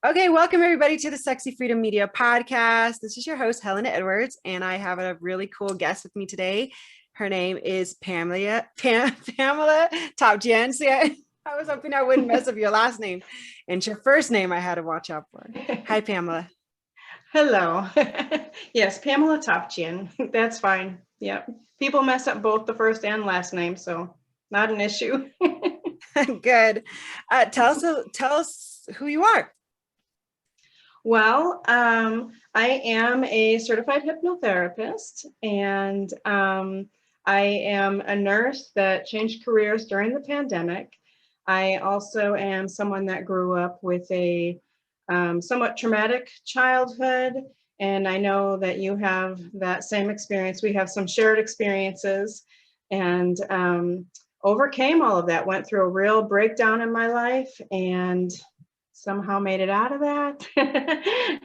Okay, welcome everybody to the Sexy Freedom Media podcast. This is your host, Helena Edwards, and I have a really cool guest with me today. Her name is Pamela Topjian. See, I was hoping I wouldn't mess up your last name. And it's your first name I had to watch out for. Hi, Pamela. Hello. Yes, Pamela Topjian. That's fine. Yep. People mess up both the first and last name, so not an issue. Good. Tell us who you are. Well, I am a certified hypnotherapist, and I am a nurse that changed careers during the pandemic. I also am someone that grew up with a somewhat traumatic childhood, and I know that you have that same experience. We have some shared experiences, and overcame all of that, went through a real breakdown in my life, and somehow made it out of that.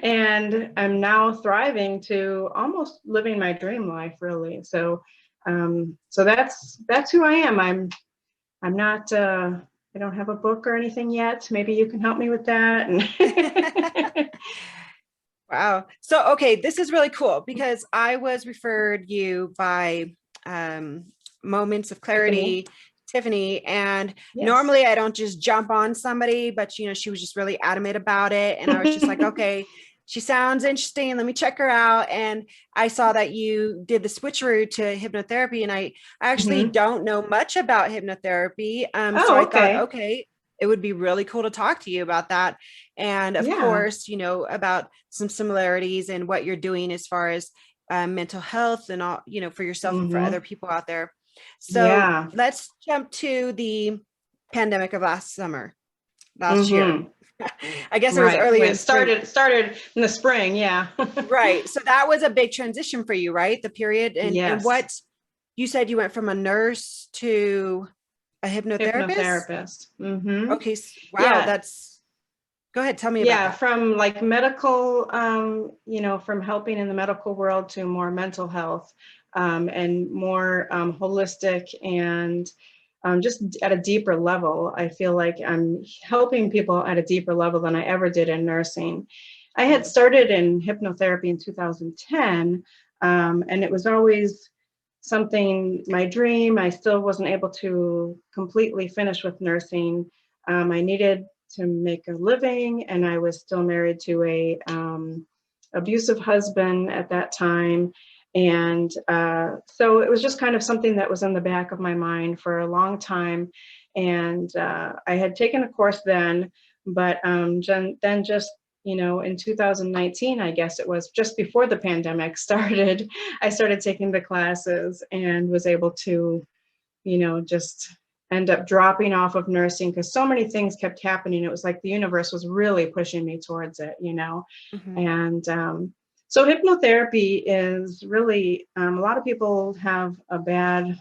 And I'm now thriving to almost living my dream life, really. So that's who I am. I'm not I don't have a book or anything yet. Maybe you can help me with that. Wow. So, okay, this is really cool because I was referred you by Moments of Clarity, Tiffany, and Yes. Normally I don't just jump on somebody, but she was just really adamant about it. And I was just like, okay, she sounds interesting. Let me check her out. And I saw that you did the switcheroo to hypnotherapy. And I actually don't know much about hypnotherapy. So I thought, okay, it would be really cool to talk to you about that. And of course, about some similarities in what you're doing as far as mental health and all, for yourself and for other people out there. So let's jump to the pandemic of last year. I guess it was early. When it started in the spring. Yeah. Right. So that was a big transition for you, right? The period. And what you said, you went from a nurse to a hypnotherapist. Okay. Wow. Yeah. Go ahead. Tell me about that. From like medical, from helping in the medical world to more mental health, and more holistic, and just at a deeper level. I feel like I'm helping people at a deeper level than I ever did in nursing. I had started in hypnotherapy in 2010, and it was always something, my dream. I still wasn't able to completely finish with nursing. I needed to make a living, and I was still married to a abusive husband at that time. And so it was just kind of something that was in the back of my mind for a long time. And I had taken a course then, but then just, in 2019, I guess it was just before the pandemic started, I started taking the classes and was able to, just end up dropping off of nursing because so many things kept happening. It was like the universe was really pushing me towards it, And so hypnotherapy is really, a lot of people have a bad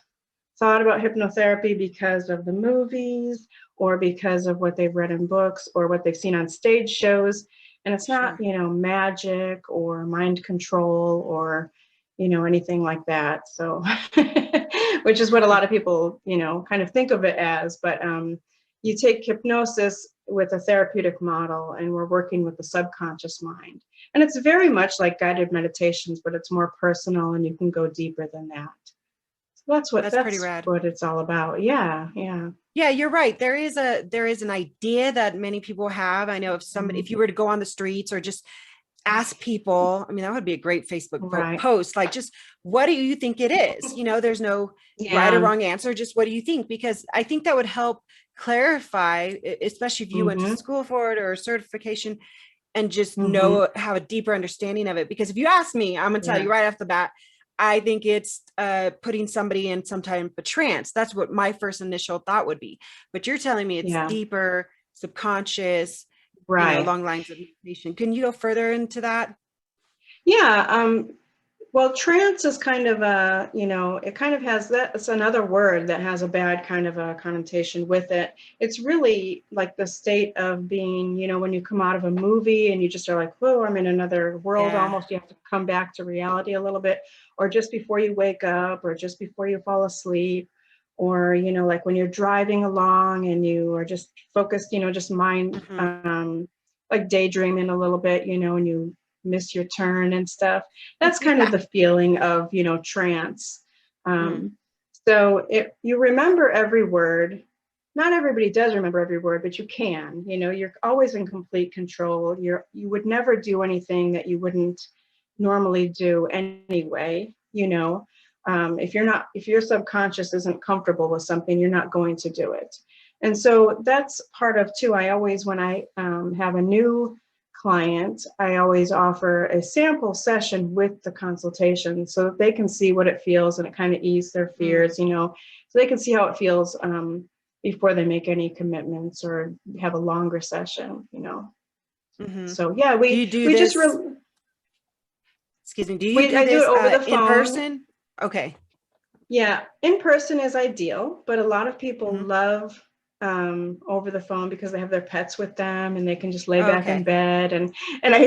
thought about hypnotherapy because of the movies or because of what they've read in books or what they've seen on stage shows. And it's not, magic or mind control or, anything like that. So, which is what a lot of people, kind of think of it as. But you take hypnosis with a therapeutic model, and we're working with the subconscious mind. And it's very much like guided meditations, but it's more personal and you can go deeper than that. So that's pretty rad. What it's all about. Yeah. Yeah, you're right. There is an idea that many people have. I know if you were to go on the streets or just ask people, I mean, that would be a great Facebook post. Like, just what do you think it is? There's no right or wrong answer. Just what do you think? Because I think that would help clarify, especially if you went to school for it or a certification, and just have a deeper understanding of it. Because if you ask me, I'm gonna tell you right off the bat, I think it's putting somebody in some type of trance. That's what my first initial thought would be. But you're telling me it's deeper, subconscious, along lines of meditation. Can you go further into that? Yeah. Well, trance is kind of it kind of has it's another word that has a bad kind of a connotation with it. It's really like the state of being, when you come out of a movie and you just are like, whoa, I'm in another world. Almost, you have to come back to reality a little bit, or just before you wake up, or just before you fall asleep, or, like when you're driving along and you are just focused, just mind, like daydreaming a little bit, and you miss your turn and stuff. That's kind of Yeah. the feeling of, trance. Mm. So you remember every word. Not everybody does remember every word, but you can. You're always in complete control. You would never do anything that you wouldn't normally do anyway. If your subconscious isn't comfortable with something, you're not going to do it. And so that's part of too. I always, when I have a new client, I always offer a sample session with the consultation so that they can see what it feels and it kind of ease their fears, so they can see how it feels before they make any commitments or have a longer session. Mm-hmm. So yeah, Do you do we just this? Excuse me. Do you we do I do it this over the in phone. person? Okay. Yeah, in person is ideal, but a lot of people Mm-hmm. love over the phone because they have their pets with them and they can just lay back in Okay. bed, and I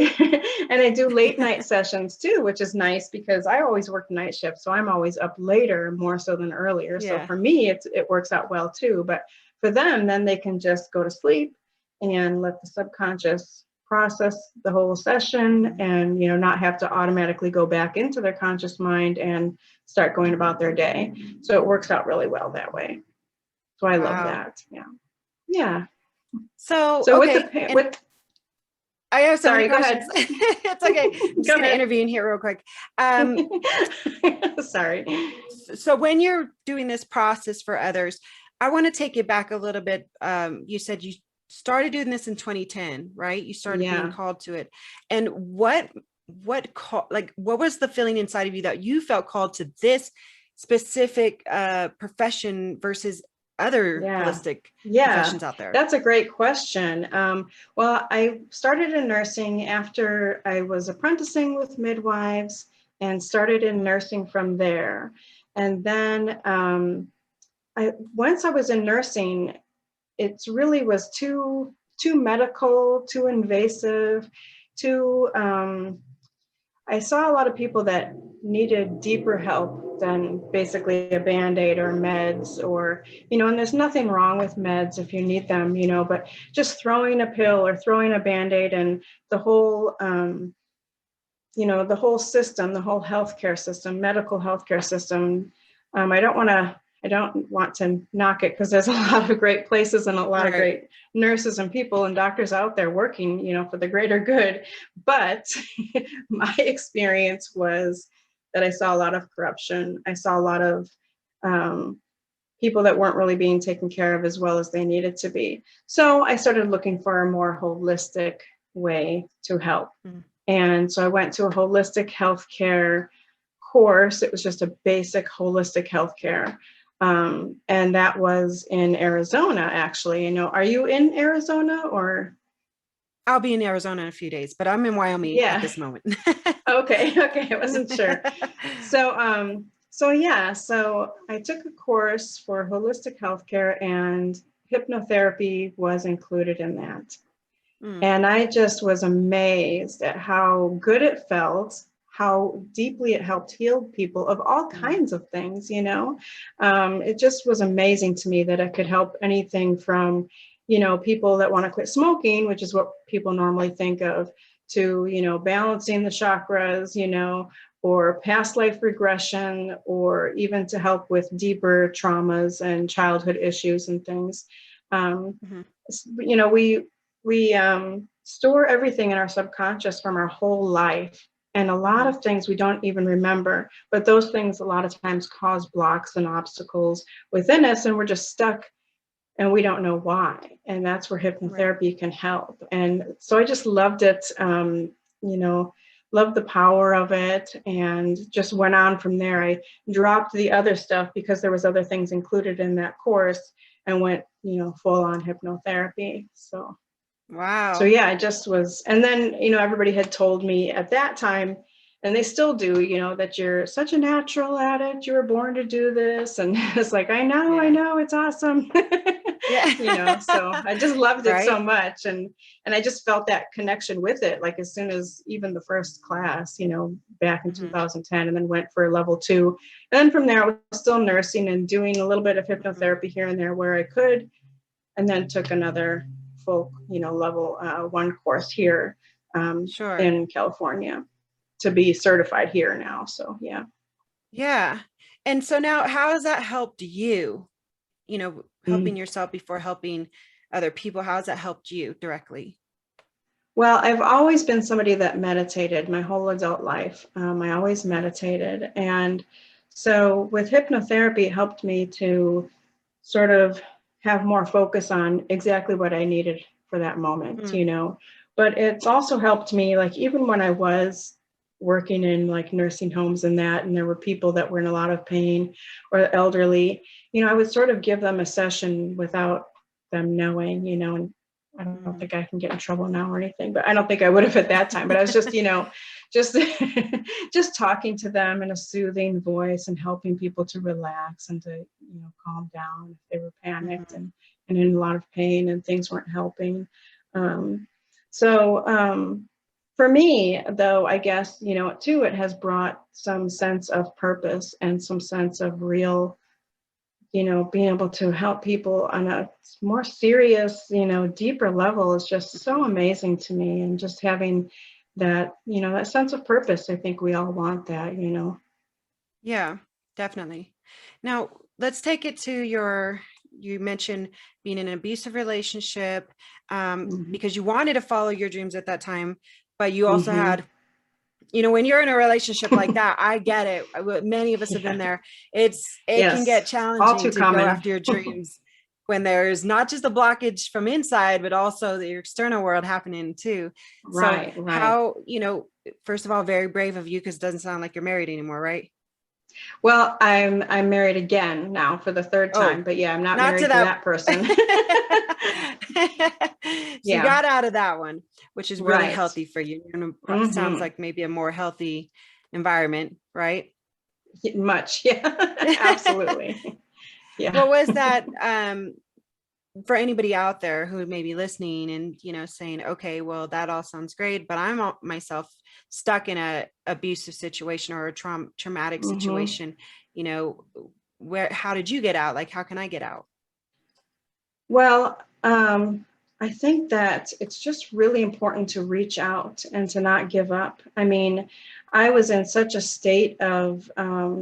and I do late night sessions too, which is nice because I always work night shift, so I'm always up later more so than earlier. So Yeah. for me, it works out well too. But for them, then they can just go to sleep and let the subconscious process the whole session, and not have to automatically go back into their conscious mind and start going about their day. So it works out really well that way. So I love Wow. that. Yeah. Yeah. So, So okay. And with I have so many sorry, go questions. ahead. It's okay. I'm just Go going to ahead. intervene here real quick. Sorry. So when you're doing this process for others, I want to take you back a little bit. You said you started doing this in 2010, right? You started being Yeah. called to it. And what was the feeling inside of you that you felt called to this specific profession versus other Yeah. holistic Yeah, professions out there? that's a great question. Well, I started in nursing after I was apprenticing with midwives and started in nursing from there. And then once I was in nursing, it really was too medical, too invasive, too I saw a lot of people that needed deeper help than basically a band-aid or meds, or and there's nothing wrong with meds if you need them, but just throwing a pill or throwing a band-aid and the whole the whole system, the whole healthcare system, medical healthcare system. I don't want to knock it because there's a lot of great places and a lot of Right. great nurses and people and doctors out there working, for the greater good. But my experience was that I saw a lot of corruption. I saw a lot of people that weren't really being taken care of as well as they needed to be. So I started looking for a more holistic way to help. Mm. And so I went to a holistic healthcare course. It was just a basic holistic healthcare. And that was in Arizona, actually. Are you in Arizona or? I'll be in Arizona in a few days, but I'm in Wyoming at Yeah. this moment. Okay. I wasn't sure. So I took a course for holistic healthcare, and hypnotherapy was included in that. Mm. And I just was amazed at how good it felt, how deeply it helped heal people of all kinds of things, It just was amazing to me that it could help anything from, people that want to quit smoking, which is what people normally think of, to, balancing the chakras, or past life regression, or even to help with deeper traumas and childhood issues and things. Mm-hmm. We store everything in our subconscious from our whole life. And a lot of things we don't even remember, but those things a lot of times cause blocks and obstacles within us, and we're just stuck and we don't know why. And that's where Right. hypnotherapy can help. And so I just loved it, loved the power of it, and just went on from there. I dropped the other stuff because there was other things included in that course, and went, full on hypnotherapy. So Wow. yeah, I just was, and then, everybody had told me at that time, and they still do, that you're such a natural at it. You were born to do this. And it's like, I Yeah. know, it's awesome. Yeah. So I just loved it so Right. much. And I just felt that connection with it, like as soon as even the first class, back in Mm-hmm. 2010, and then went for level 2. And then from there, I was still nursing and doing a little bit of Mm-hmm. hypnotherapy here and there where I could, and then took another full, level 1 course here Sure. in California to be certified here now. So, yeah. Yeah. And so now how has that helped you, Mm. helping yourself before helping other people? How has that helped you directly? Well, I've always been somebody that meditated my whole adult life. I always meditated. And so with hypnotherapy, it helped me to sort of have more focus on exactly what I needed for that moment, Mm, But it's also helped me, like, even when I was working in like nursing homes and that, and there were people that were in a lot of pain or elderly, I would sort of give them a session without them knowing, and I don't mhm. think I can get in trouble now or anything, but I don't think I would have at that time. But I was just, just just talking to them in a soothing voice and helping people to relax and to, calm down if they were panicked Mhm. and in a lot of pain and things weren't helping. Um, so for me, though, I guess, too, it has brought some sense of purpose and some sense of real, being able to help people on a more serious, deeper level is just so amazing to me. And just having that, that sense of purpose, I think we all want that. Yeah, definitely. Now, let's take it to you mentioned being in an abusive relationship, Hmm. because you wanted to follow your dreams at that time, but you also Hmm. had, when you're in a relationship like that, I get it. Many of us have been Yeah. there. It can Yes. get All challenging too to go common. after your dreams when there's not just a blockage from inside, but also your external world happening too. So Right. Right. how, first of all, very brave of you, because it doesn't sound like you're married anymore, right? Well, I'm married again now for the third time, Oh, but yeah, I'm not not to married to that. that person. So you Yeah. got out of that one, which is really Right. healthy for you. You're in sounds Hmm. like maybe a more healthy environment, right? Much. Yeah. Absolutely. Yeah. What was that, for anybody out there who may be listening and, saying, okay, well, that all sounds great, but I'm myself stuck in a abusive situation or a traumatic Hmm. situation, you know, how did you get out? Like, how can I get out? Well, I think that it's just really important to reach out and to not give up. I mean, I was in such a state of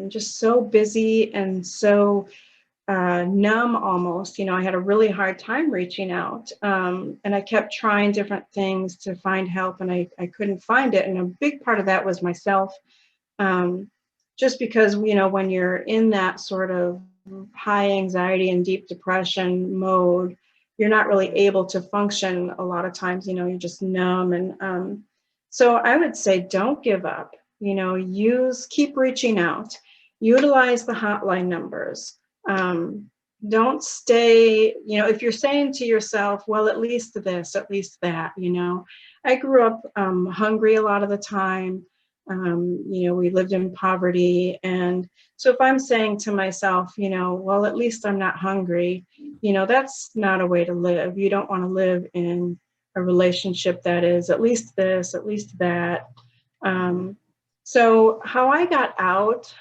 just so busy and so numb almost. I had a really hard time reaching out. And I kept trying different things to find help, and I couldn't find it. And a big part of that was myself. Um, just because, when you're in that sort of high anxiety and deep depression mode, you're not really Mhm. able to function a lot of times, you're just numb. And so I would say don't give up, keep reaching out, utilize the hotline numbers. Um, don't stay, if you're saying to yourself, well, at. At least that, I grew up hungry a lot of the time. We lived in poverty. And so if I'm saying to myself, well, at least I'm not hungry, that's not a way to live. You don't want to live in a relationship that is at least this, at least that. Um, so how I got out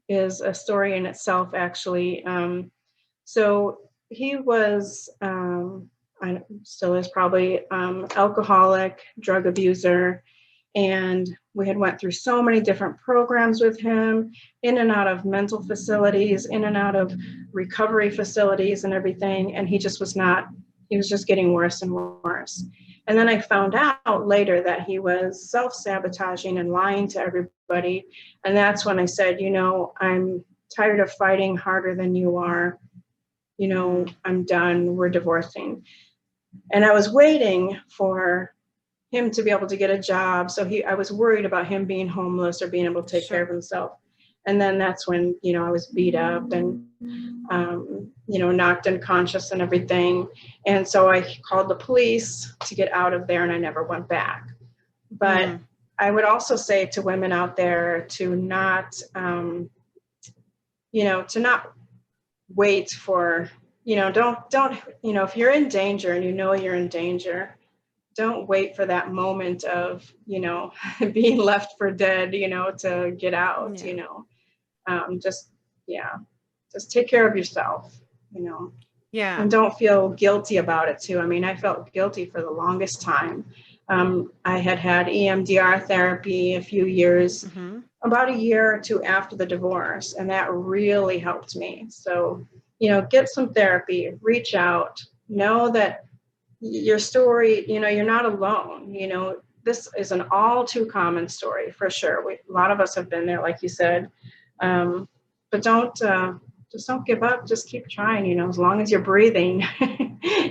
is a story in itself, actually. So he was, I still is probably, alcoholic, drug abuser, and we had went through so many different programs with him, in and out of mental facilities, in and out of recovery facilities and everything, and he just was not, he was just getting worse and worse. And then I found out later that he was self-sabotaging and lying to everybody, and that's when I said, I'm tired of fighting harder than you are. Mm, I'm done, we're divorcing. And I was waiting for him to be able to get a job. So I was worried about him being homeless or being able to take care of sure. himself. And then that's when, I was beat up and, knocked unconscious and everything. And so I called the police to get out of there, and I never went back. But Mm, I would also say to women out there to not, to not wait for, don't, if you're in danger and you're in danger, don't wait for that moment of, being left for dead, to get out, yeah. just, yeah, just take care of yourself, you know. Yeah. And don't feel guilty about it too. I mean, I felt guilty for the longest time. I had EMDR therapy a few years, about a year or two after the divorce, and that really helped me. So, get some therapy, reach out, know that your story, you're not alone. This is an all too common story for sure. A lot of us have been there, like you said. But just don't give up. Just keep trying, as long as you're breathing,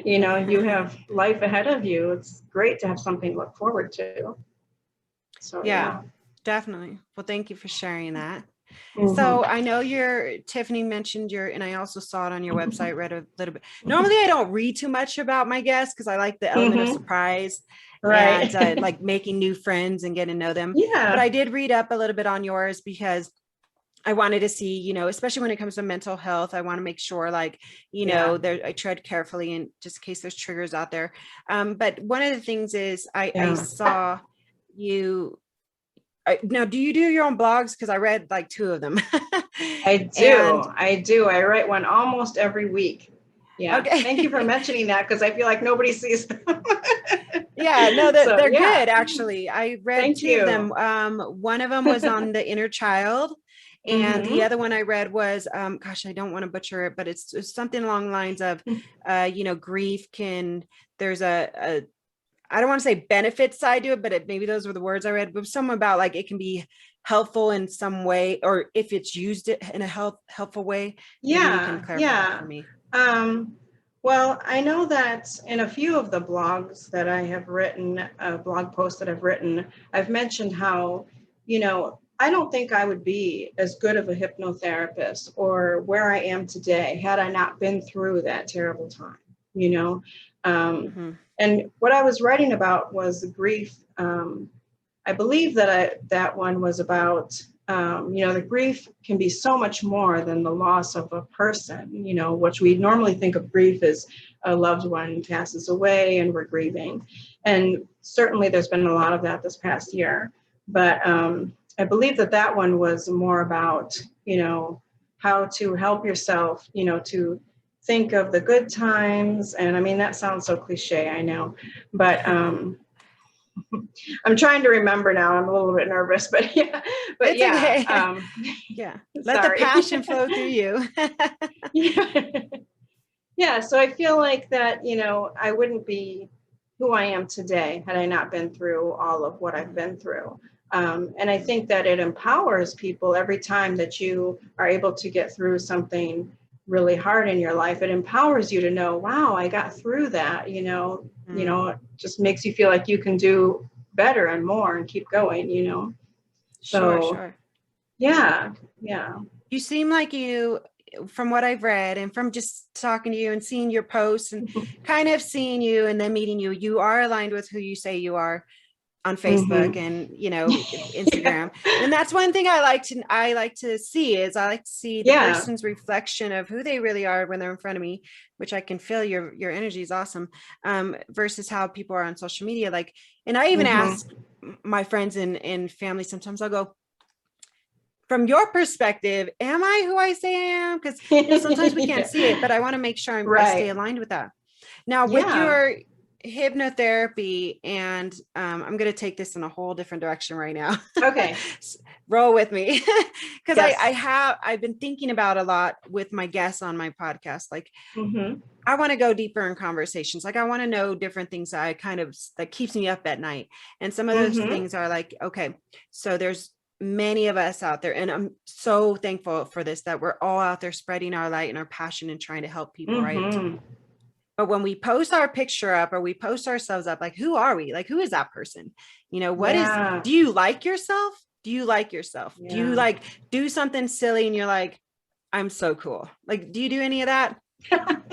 you have life ahead of you. It's great to have something to look forward to. So, yeah, definitely. Well, thank you for sharing that. Mm-hmm. So I know Tiffany mentioned and I also saw it on your website, read a little bit. Normally I don't read too much about my guests because I like the element of surprise, right? And like making new friends and getting to know them. Yeah. But I did read up a little bit on yours because I wanted to see, especially when it comes to mental health, I want to make sure I tread carefully and just in case there's triggers out there. But one of the things is I saw you. Now, do you do your own blogs? Because I read like 2 of them. I do. I write one almost every week. Yeah. Okay. Thank you for mentioning that because I feel like nobody sees them. Yeah, no, they're good actually. I read Thank 2 of them. One of them was on the inner child. And the other one I read was, gosh, I don't want to butcher it, but it's something along the lines of, grief there's I don't want to say benefit side to it, but maybe those were the words I read, but something about like, it can be helpful in some way, or if it's used in a helpful way. Maybe you can clarify that for me. Well, I know that in a few of the blogs that I have written, blog posts that I've written, I've mentioned how, I don't think I would be as good of a hypnotherapist or where I am today had I not been through that terrible time, And what I was writing about was the grief. I believe that one was about, the grief can be so much more than the loss of a person, which we normally think of grief as a loved one passes away and we're grieving. And certainly there's been a lot of that this past year. But I believe that one was more about, how to help yourself, to think of the good times. And I mean, that sounds so cliche, I know, but I'm trying to remember now. I'm a little bit nervous, but yeah, it's okay. Let the passion flow through you. Yeah. So I feel like that, I wouldn't be who I am today had I not been through all of what I've been through. And I think that it empowers people every time that you are able to get through something really hard in your life. It empowers you to know, wow, I got through that, it just makes you feel like you can do better and more and keep going, Sure. Yeah. You seem like from what I've read and from just talking to you and seeing your posts and kind of seeing you and then meeting you, you are aligned with who you say you are on Facebook and, Instagram. And that's one thing I like to see the person's reflection of who they really are when they're in front of me, which I can feel your energy is awesome. Versus how people are on social media. Like, and I even ask my friends and family, sometimes I'll go, from your perspective, am I who I say I am? Because sometimes we can't see it, but I want to make sure I stay aligned with that. Now, with your hypnotherapy, and I'm going to take this in a whole different direction right now. Okay. Roll with me. Because I've been thinking about a lot with my guests on my podcast. Like, I want to go deeper in conversations. Like, I want to know different things that that keeps me up at night. And some of those things are like, okay, so there's many of us out there, and I'm so thankful for this, that we're all out there spreading our light and our passion and trying to help people, right? But when we post our picture up or we post ourselves up, like, who are we? Like, who is that person? Do you like yourself? Do you like yourself? Do you do something silly and you're like, I'm so cool? Like, do you do any of that?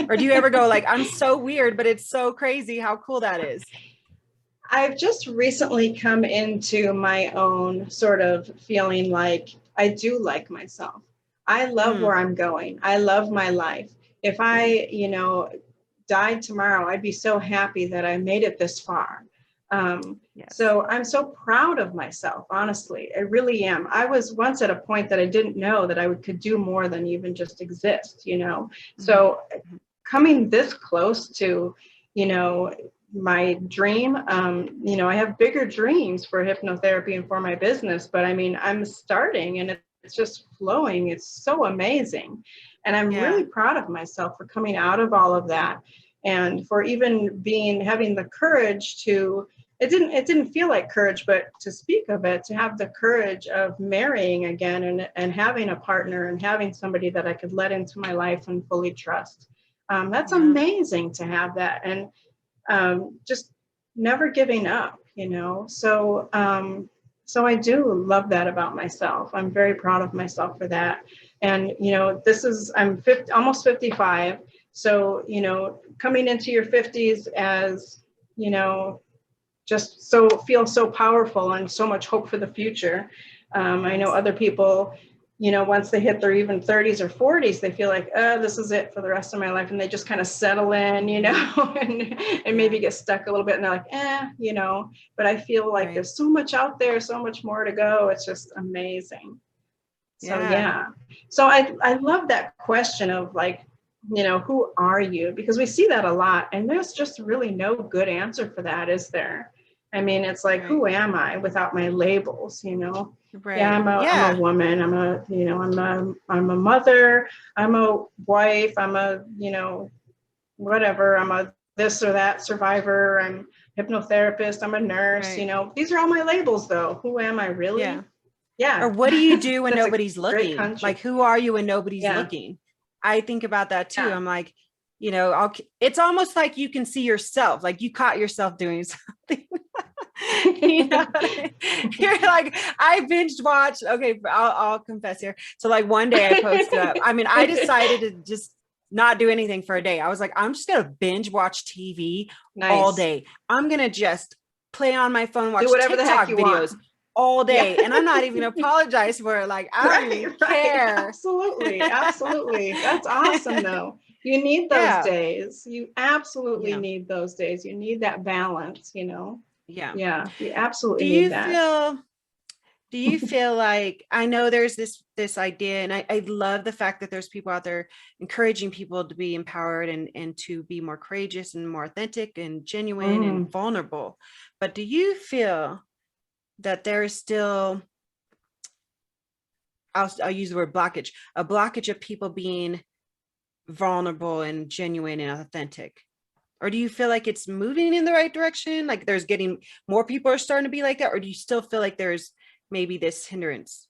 Or do you ever go like, I'm so weird, but it's so crazy how cool that is? I've just recently come into my own sort of feeling like I do like myself. I love where I'm going. I love my life. If I, died tomorrow, I'd be so happy that I made it this far. So I'm so proud of myself, honestly. I really am. I was once at a point that I didn't know that I could do more than even just exist, So coming this close to, my dream. I have bigger dreams for hypnotherapy and for my business, but I mean, I'm starting and it's just flowing. It's so amazing. And I'm really proud of myself for coming out of all of that and for even having the courage to, it didn't feel like courage, but to speak of it, to have the courage of marrying again and having a partner and having somebody that I could let into my life and fully trust. That's amazing to have that. And just never giving up, So, so I do love that about myself. I'm very proud of myself for that. And, I'm almost 55. So, coming into your 50s as, just feel so powerful and so much hope for the future. I know other people, once they hit their even 30s or 40s, they feel like, this is it for the rest of my life. And they just kind of settle in, and maybe get stuck a little bit and they're like, but I feel like there's so much out there, so much more to go. It's just amazing. So, So I love that question of like, who are you? Because we see that a lot and there's just really no good answer for that, is there? I mean, it's like, who am I without my labels, Right. Yeah, I'm a woman. I'm a mother. I'm a wife. I'm a, whatever. I'm a this or that survivor. I'm hypnotherapist. I'm a nurse. These are all my labels, though. Who am I really? Yeah. Or what do you do when nobody's looking? Like, who are you when nobody's looking? I think about that too. I'm like, it's almost like you can see yourself, like you caught yourself doing something. You're like, I binged watched. Okay, I'll confess here. So like one day I posted up. I mean, I decided to just not do anything for a day. I was like, I'm just gonna binge watch TV all day. I'm gonna just play on my phone, watch TikTok videos all day. And I'm not even apologize for it. Like, I don't even care. Absolutely. That's awesome though. You need those days. You absolutely need those days. You need that balance, Yeah, you absolutely need that. Do you feel like, I know there's this idea, and I love the fact that there's people out there encouraging people to be empowered and to be more courageous and more authentic and genuine and vulnerable. But do you feel that there is still, I'll use the word blockage, a blockage of people being vulnerable and genuine and authentic? Or do you feel like it's moving in the right direction? Like there's getting more people are starting to be like that? Or do you still feel like there's maybe this hindrance?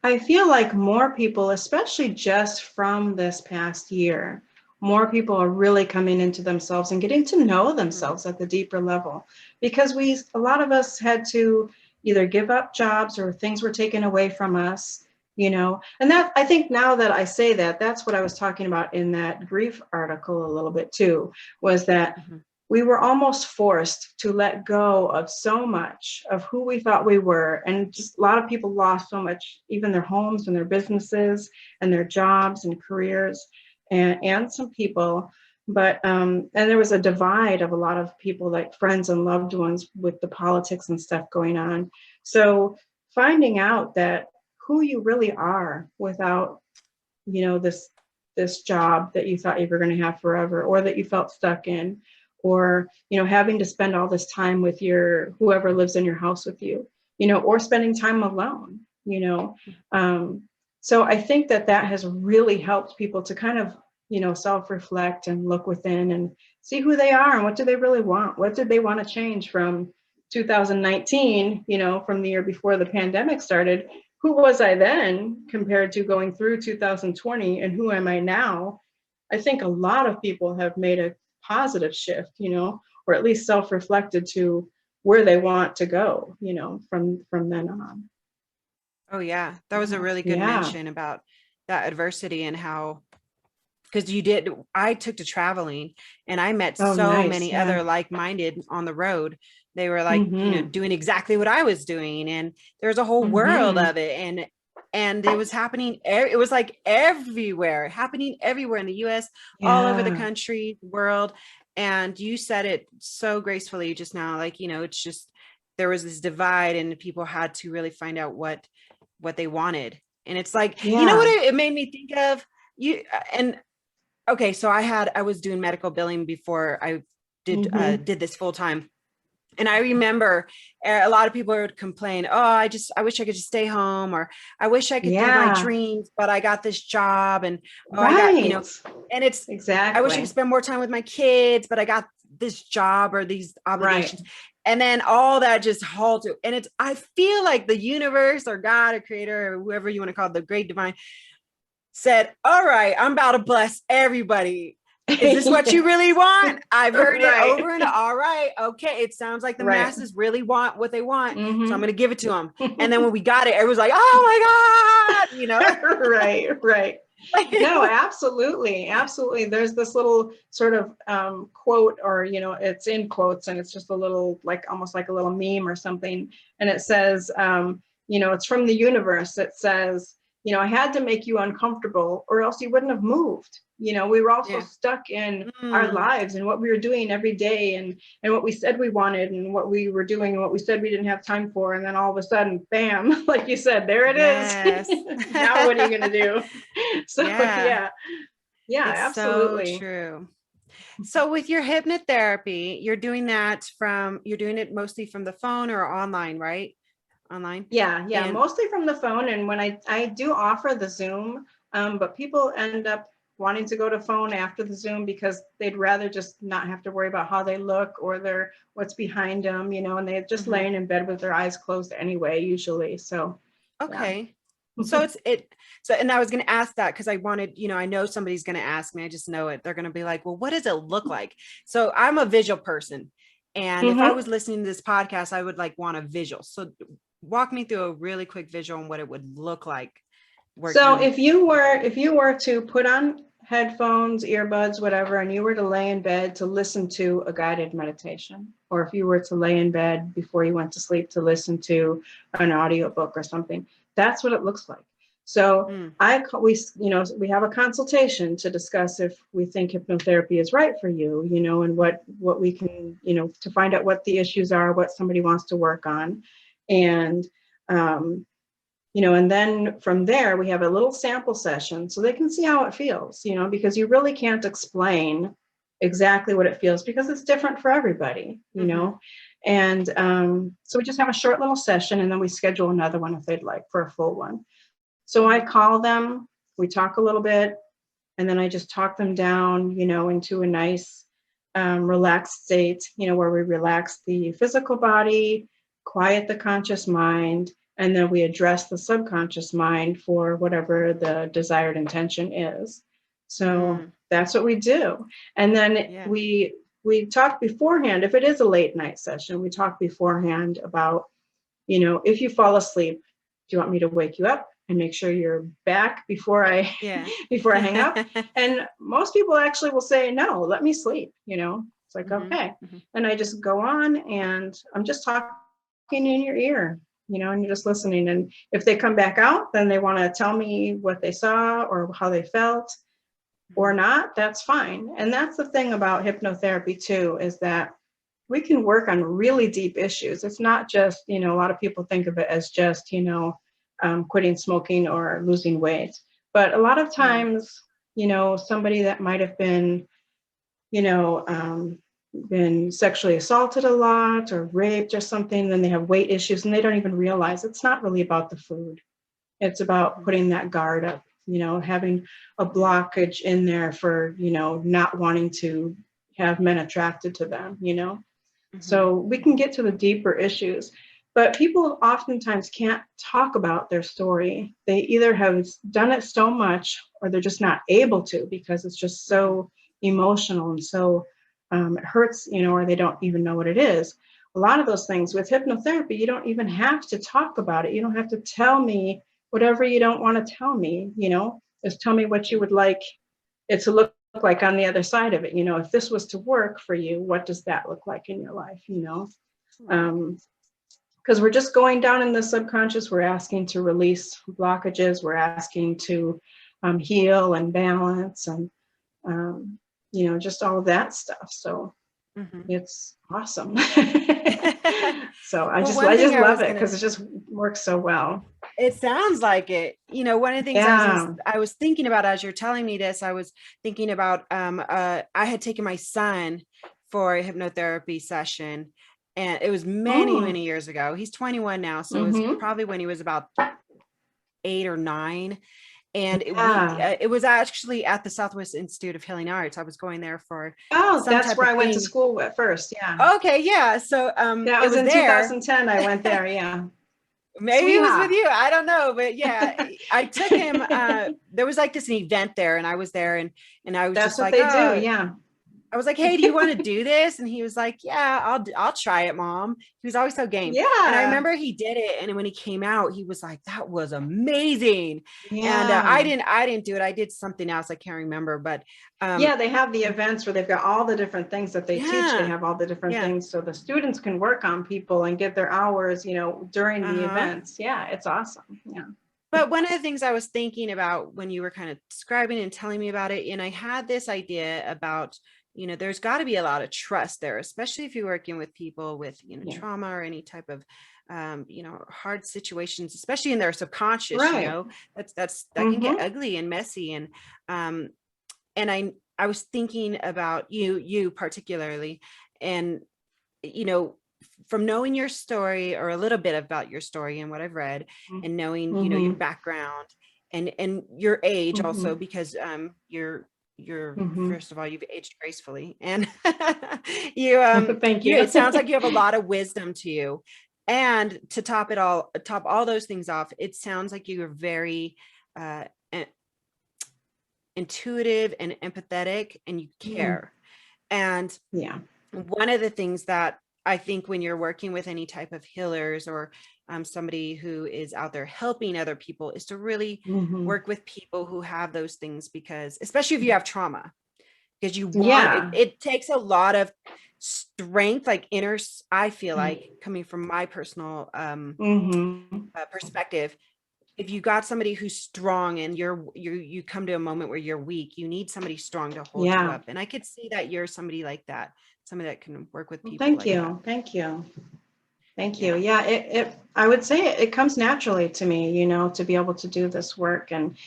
I feel like more people, especially just from this past year, more people are really coming into themselves and getting to know themselves at the deeper level, because a lot of us had to either give up jobs or things were taken away from us, and that, I think now that I say that, that's what I was talking about in that grief article a little bit too, was that we were almost forced to let go of so much of who we thought we were. And just a lot of people lost so much, even their homes and their businesses and their jobs and careers, and some people. But, and there was a divide of a lot of people, like friends and loved ones, with the politics and stuff going on. So finding out that who you really are without, this job that you thought you were going to have forever, or that you felt stuck in, or, having to spend all this time with whoever lives in your house with you, or spending time alone, So I think that has really helped people to kind of, self-reflect and look within and see who they are and what do they really want? What did they want to change from 2019, from the year before the pandemic started? Who was I then compared to going through 2020, and who am I now? I think a lot of people have made a positive shift, or at least self-reflected to where they want to go, from then on. Oh yeah, that was a really good mention about that adversity and how, because I took to traveling and I met many other like-minded on the road. They were like, doing exactly what I was doing. And there's a whole world of it. And it was happening. It was like happening everywhere in the US, all over the country, world. And you said it so gracefully just now, like, it's just, there was this divide and people had to really find out what they wanted. And it's like, you know what it made me think of? And okay, so I was doing medical billing before I did this full time. And I remember a lot of people would complain, oh, I wish I could just stay home, or I wish I could do my Yeah, dreams, but I got this job, and oh, I got, right. and it's, I wish I could Exactly. spend more time with my kids, but I got this job or these Right. obligations. And then all that just halted. And I feel like the universe or God or creator or whoever you want to call it, the great divine, said, all right, I'm about to bless everybody. Is this what you Yes. really want? I've heard it Right. over and all right. Okay. It sounds like the Right. masses really want what they want. So I'm Mm-hmm. going to give it to them. And then when we got it, everyone's like, oh my God, Right. Right. No, like, absolutely. Absolutely. There's this little sort of quote, or, it's in quotes, and it's just a little, like almost like a little meme or something. And it says, it's from the universe. It says, I had to make you uncomfortable or else you wouldn't have moved. We were also yeah. stuck in our Mm, lives and what we were doing every day, and what we said we wanted and what we were doing and what we said we didn't have time for. And then all of a sudden, bam, like you said, there it is. yes. Now what are you going to do? So Yeah. yeah, yeah, It's so absolutely. true. So with your hypnotherapy, you're doing it mostly from the phone or online, right? Online. Yeah, yeah, And mostly from the phone. And when I do offer the Zoom, but people end up wanting to go to phone after the Zoom because they'd rather just not have to worry about how they look or what's behind them, and they're just mhm. laying in bed with their eyes closed anyway, usually. So yeah. Okay. So and I was going to ask that because I wanted, I know somebody's going to ask me. I just know it. They're going to be like, well, what does it look like? So I'm a visual person. And if I Hmm. was listening to this podcast, I would like want a visual. So walk me through a really quick visual on what it would look like So working. if you were to put on headphones, earbuds, whatever, and you were to lay in bed to listen to a guided meditation, or if you were to lay in bed before you went to sleep to listen to an audiobook or something, that's what it looks like. So Mm, we have a consultation to discuss if we think hypnotherapy is right for you, and what we can, to find out what the issues are, what somebody wants to work on. And and then from there we have a little sample session so they can see how it feels, because you really can't explain exactly what it feels because it's different for everybody, mm-hmm, and so we just have a short little session, and then we schedule another one if they'd like for a full one. So I mm-hmm, call them, we talk a little bit, and then I just talk them down, into a nice relaxed state, where we relax the physical body, quiet the conscious mind, and then we address the subconscious mind for whatever the desired intention is. So mm, that's what we do. And then yeah. we talk beforehand. If it is a late night session, we talk beforehand about, if you fall asleep, do you want me to wake you up and make sure you're back before I Yeah. before I hang up? And most people actually will say, no, let me sleep. It's like, hmm okay. hmm And I just go on and I'm just talking in your ear, and you're just listening. And if they come back out, then they want to tell me what they saw or how they felt or not, that's fine. And that's the thing about hypnotherapy too, is that we can work on really deep issues. It's not just, a lot of people think of it as just, quitting smoking or losing weight. But a lot of Yeah. times, somebody that might have been, you know, um, been sexually assaulted a lot or raped or something, then they have weight issues and they don't even realize it's not really about the food. It's about hmm putting that guard up, having a blockage in there for, not wanting to have men attracted to them. hmm So we can get to the deeper issues, but people oftentimes can't talk about their story. They either have done it so much or they're just not able to because it's just hmm so emotional and so it hurts, or they don't even know what it is. A lot of those things with hypnotherapy, you don't even have to talk about it. You don't have to tell me whatever you don't want to tell me, just tell me what you would like it to look like on the other side of it. If this was to work for you, what does that look like in your life? Right. Because we're just going down in the subconscious. We're asking to release blockages. We're asking to heal and balance and, just all of that stuff. So hmm it's awesome. So Well, I one thing just I love was it gonna because it just works so well. It sounds like it. You know, one of the things Yeah. I was thinking about as you're telling me this, I was thinking about I had taken my son for a hypnotherapy session, and it was many, Mm. many years ago. He's 21 now, so it was Mm-hmm. probably when he was about 8 or 9. And Yeah. it was actually at the Southwest Institute of Healing Arts. I was going there for Oh, some that's type where of I went to thing. school at first. Yeah. Okay, yeah. So That it was was in there. 2010. I went there. Yeah. Maybe it was with Sweetheart. you. I don't know, but yeah, I took him. There was like this event there, and I was there, and I was That's just what like, they do. oh, Yeah. I was like, hey, do you want to do this? And he was like, yeah, I'll try it, mom. He was always so game. And I Yeah. remember he did it. And when he came out, he was like, that was amazing. And Yeah. I didn't do it. I did something else. I can't remember, but Yeah, they have the events where they've got all the different things that they teach. They yeah, have all the different yeah. things so the students can work on people and get their hours, during the Uh-huh. events. Yeah, it's awesome. Yeah. But one of the things I was thinking about when you were kind of describing and telling me about it, and I had this idea about, there's got to be a lot of trust there, especially if you're working with people with, Yeah. trauma or any type of, hard situations, especially in their subconscious, Right. that can get Mm-hmm. ugly and messy. Um, and I was thinking about you particularly, and, you know, from knowing your story or a little bit about your story and what I've read, and knowing, your Mm-hmm. background and your age Mm-hmm. also, because you're Mm-hmm. first of all, you've aged gracefully, and you Thank you you. it sounds like you have a lot of wisdom to you. And to top all those things off, it sounds like you're very uh intuitive and empathetic, and you Mm. care. And Yeah. one of the things that I think when you're working with any type of healers, or somebody who is out there helping other people, is to really Mm-hmm. work with people who have those things, because especially if you have trauma, because you want it, Yeah. it takes a lot of strength, like I feel Mm. like, coming from my personal Mm-hmm. perspective, if you got somebody who's strong and you come to a moment where you're weak, you need somebody strong to hold you Yeah. up. And I could see that you're somebody like that, somebody that can work with Well, people thank like that. you. Thank you. Thank you. Yeah. Yeah, I would say it comes naturally to me, to be able to do this work, and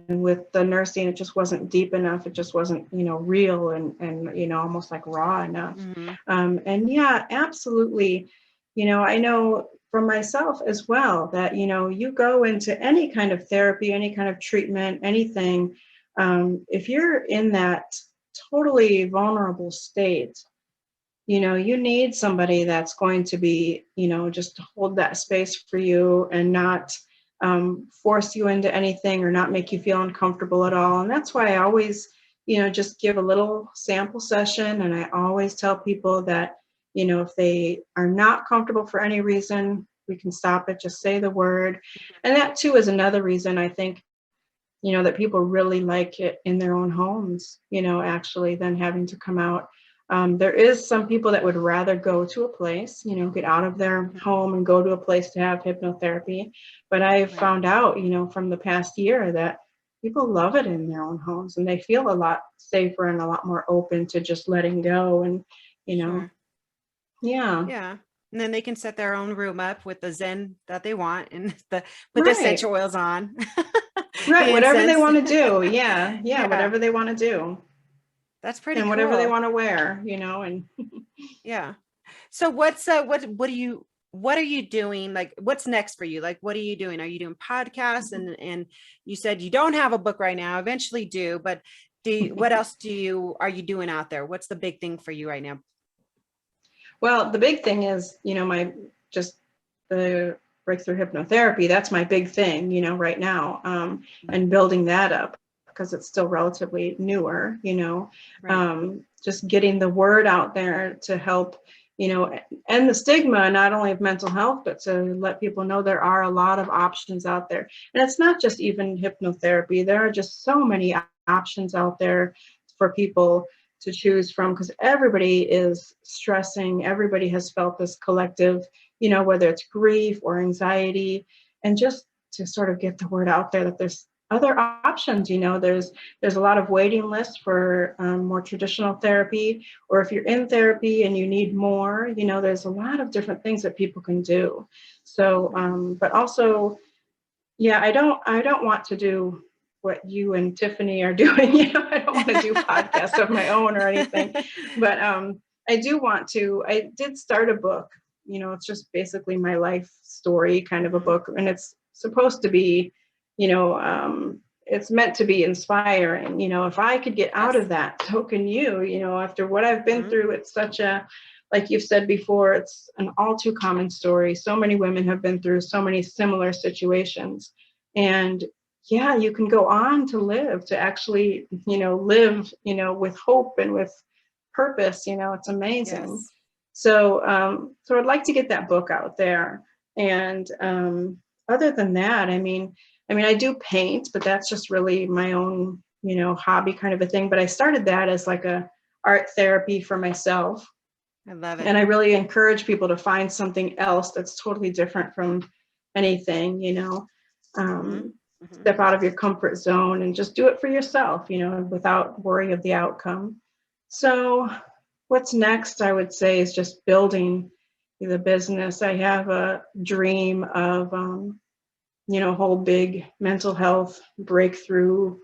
with the nursing, it just wasn't deep enough. It just wasn't, real and almost like raw enough. Hmm. And yeah, absolutely. I know from myself as well that, you go into any kind of therapy, any kind of treatment, anything, if you're in that totally vulnerable state, you need somebody that's going to be, just to hold that space for you and not force you into anything or not make you feel uncomfortable at all. And that's why I always, just give a little sample session. And I always tell people that, if they are not comfortable for any reason, we can stop it, just say the word. And that too is another reason I think, that people really like it in their own homes, actually, than having to come out. There is some people that would rather go to a place, get out of their Hmm. home and go to a place to have hypnotherapy. But I've Right. found out, from the past year that people love it in their own homes and they feel a lot safer and a lot more open to just letting go. And, you know, Sure. yeah, Yeah. And then they can set their own room up with the Zen that they want, and put the right, essential oils on, right. the Whatever they incense. want to do. Yeah, yeah, Yeah, whatever they want to do that's pretty and whatever they cool. want to wear, and Yeah. So what are you doing? Like, what's next for you? Like, what are you doing? Are you doing podcasts? And you said you don't have a book right now, eventually do, but what else are you doing out there? What's the big thing for you right now? Well, the big thing is, my just the breakthrough hypnotherapy. That's my big thing, right now, and building that up because it's still relatively newer. Right. Just getting the word out there to help, end the stigma not only of mental health, but to let people know there are a lot of options out there. And it's not just even hypnotherapy. There are just so many options out there for people to choose from because everybody is stressing. Everybody has felt this collective, whether it's grief or anxiety, and just to sort of get the word out there that there's other options. There's a lot of waiting lists for more traditional therapy, or if you're in therapy and you need more, there's a lot of different things that people can do. So, but also, Yeah, I don't want to do what you and Tiffany are doing. I don't want to do podcasts of my own or anything. But I do want to. I did start a book. It's just basically my life story kind of a book, and it's supposed to be, it's meant to be inspiring. If I could get out of that, so can you. After what I've been through, it's such a, like you've said before, it's an all too common story. So many women have been through so many similar situations. And yeah, you can go on to live, to actually, live, with hope and with purpose. It's amazing. Yes. So I'd like to get that book out there. And other than that, I do paint, but that's just really my own, hobby kind of a thing. But I started that as like a art therapy for myself. I love it. And I really encourage people to find something else that's totally different from anything, step out of your comfort zone and just do it for yourself, without worry of the outcome. So what's next, I would say, is just building the business. I have a dream of, whole big mental health breakthrough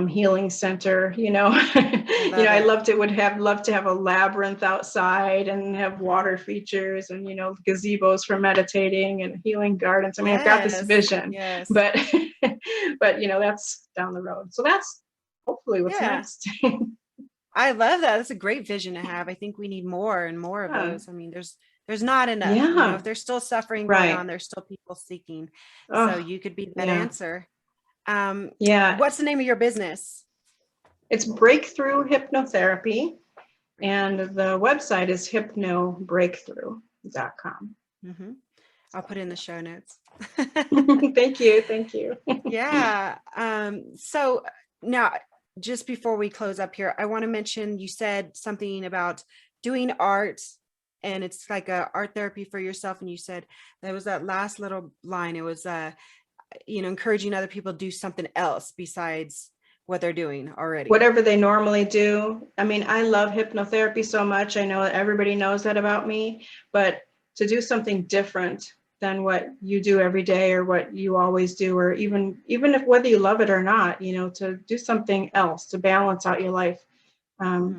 healing center. I love to have a labyrinth outside and have water features and gazebos for meditating and healing gardens. I've got this vision, but that's down the road. So that's hopefully what's next. I love that. That's a great vision to have. I think we need more and more of those. There's not enough. If there's still suffering going on, there's still people seeking. So you could be that answer. What's the name of your business? It's Breakthrough Hypnotherapy, and the website is hypnobreakthrough.com. I'll put it in the show notes. Thank you. Yeah. So now, just before we close up here, I want to mention, you said something about doing art, and it's like a art therapy for yourself. And you said that was that last little line. It was, encouraging other people to do something else besides what they're doing already. Whatever they normally do. I love hypnotherapy so much. I know that everybody knows that about me, but to do something different than what you do every day or what you always do, or even if whether you love it or not, to do something else to balance out your life.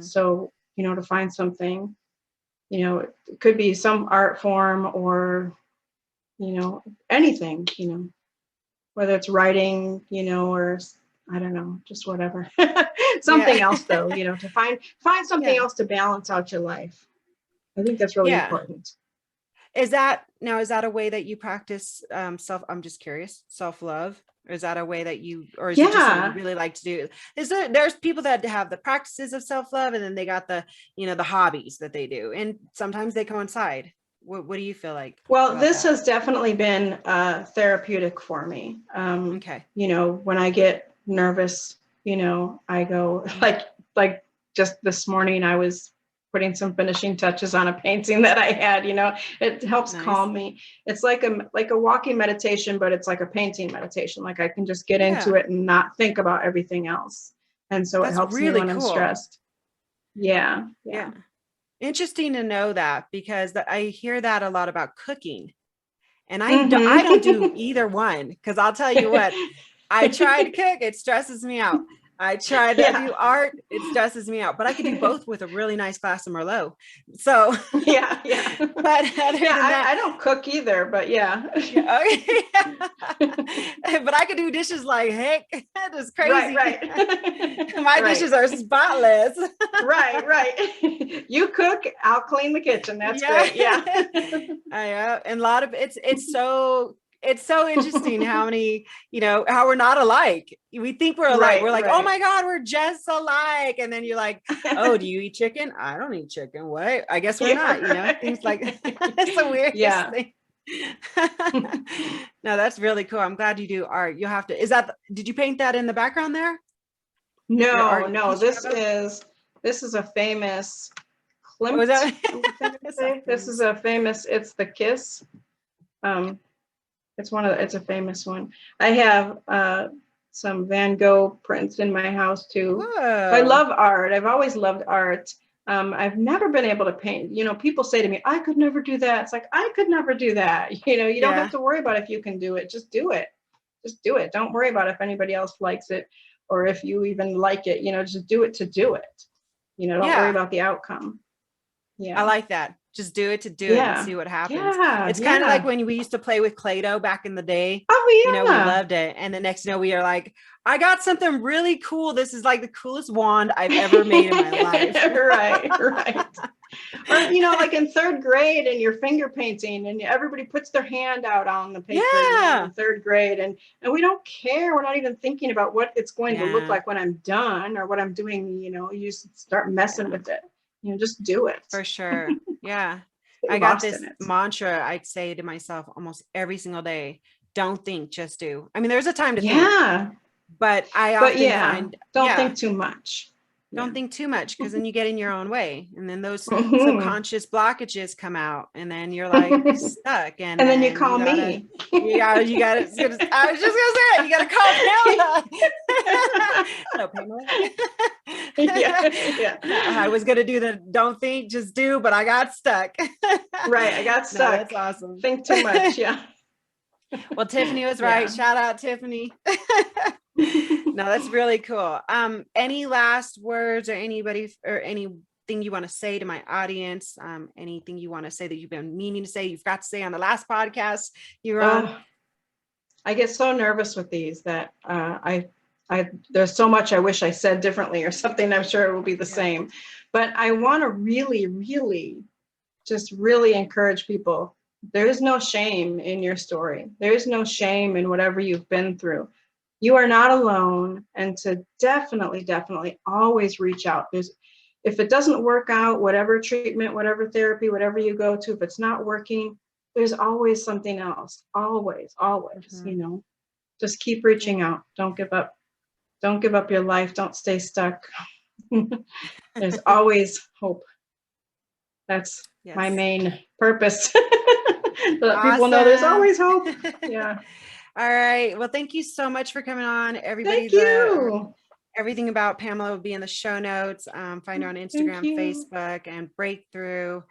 So, to find something, it could be some art form or, anything, whether it's writing, or I don't know, just whatever. Something else though, to find something else to balance out your life. I think that's really important. Is that a way that you practice I'm just curious, self-love? Or is that a way that you, or is it just something you really like to do? There's people that have the practices of self-love, and then they got the, the hobbies that they do, and sometimes they coincide. What do you feel like? Well, this has definitely been therapeutic for me. Okay. When I get nervous, I go like just this morning, I was putting some finishing touches on a painting that I had, it helps calm me. It's like a walking meditation, but it's like a painting meditation. Like I can just get into it and not think about everything else. And so it helps me when I'm stressed. Yeah. Interesting to know that, because I hear that a lot about cooking, and I don't do either one, because I'll tell you what, I try to cook, it stresses me out. I try to do art, it stresses me out, but I could do both with a really nice glass of Merlot. So yeah. But I don't cook either, but okay. But I could do dishes like heck. That is crazy. Right. My dishes are spotless. Right. You cook, I'll clean the kitchen. That's great. Yeah. And a lot of it's so interesting how many, how we're not alike. We think we're alike. We're like, oh my God, we're just alike. And then you're like, oh, do you eat chicken? I don't eat chicken. What? I guess we're not, things like it's the weirdest thing. No, that's really cool. I'm glad you do art. You'll have to, did you paint that in the background there? No, this is a famous Klimt. This is a famous, it's the Kiss. It's a famous one. I have some Van Gogh prints in my house too. Whoa. I love art. I've always loved art. I've never been able to paint. People say to me, I could never do that. It's like, I could never do that. You don't have to worry about if you can do it. Just do it. Just do it. Don't worry about if anybody else likes it or if you even like it, just do it to do it. Don't worry about the outcome. Yeah. I like that. Just do it to do it and see what happens. Yeah. It's kind of like when we used to play with Play-Doh back in the day. Oh, yeah. We loved it. And the next we are like, I got something really cool. This is like the coolest wand I've ever made in my life. Right. Or, like in third grade and you're finger painting and everybody puts their hand out on the paper in third grade. And we don't care. We're not even thinking about what it's going to look like when I'm done or what I'm doing. You start messing with it. Just do it. For sure. Yeah. I got this mantra I'd say to myself almost every single day. Don't think, just do. I mean, there's a time to think. But I often find don't think too much. Don't think too much, because then you get in your own way, and then those subconscious blockages come out, and then you're like stuck. And then you call me. Yeah, you got it. I was just gonna say it. You got to call Pamela. No, Pamela. I was gonna do the don't think, just do, but I got stuck. Right, I got stuck. No, that's awesome. Think too much. Yeah. Well, Tiffany was right. Shout out, Tiffany. No, that's really cool. Any last words or anything you want to say to my audience? Anything you want to say that you've been meaning to say, you've got to say on the last podcast you were on? I get so nervous with these that there's so much I wish I said differently or something. I'm sure it will be the same, but I want to really, really, just really encourage people. There is no shame in your story. There is no shame in whatever you've been through. You are not alone, and to definitely always reach out. If it doesn't work out, whatever treatment, whatever therapy, whatever you go to, if it's not working, there's always something else. Always, just keep reaching out. Don't give up. Don't give up your life. Don't stay stuck. There's always hope. That's my main purpose. So that people know there's always hope. Yeah. All right. Well, thank you so much for coming on. Everybody, everything about Pamela will be in the show notes. Find her on Instagram, Facebook, and Breakthrough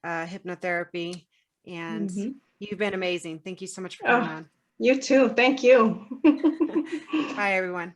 Hypnotherapy. And you've been amazing. Thank you so much for coming on. You too. Thank you. Bye, everyone.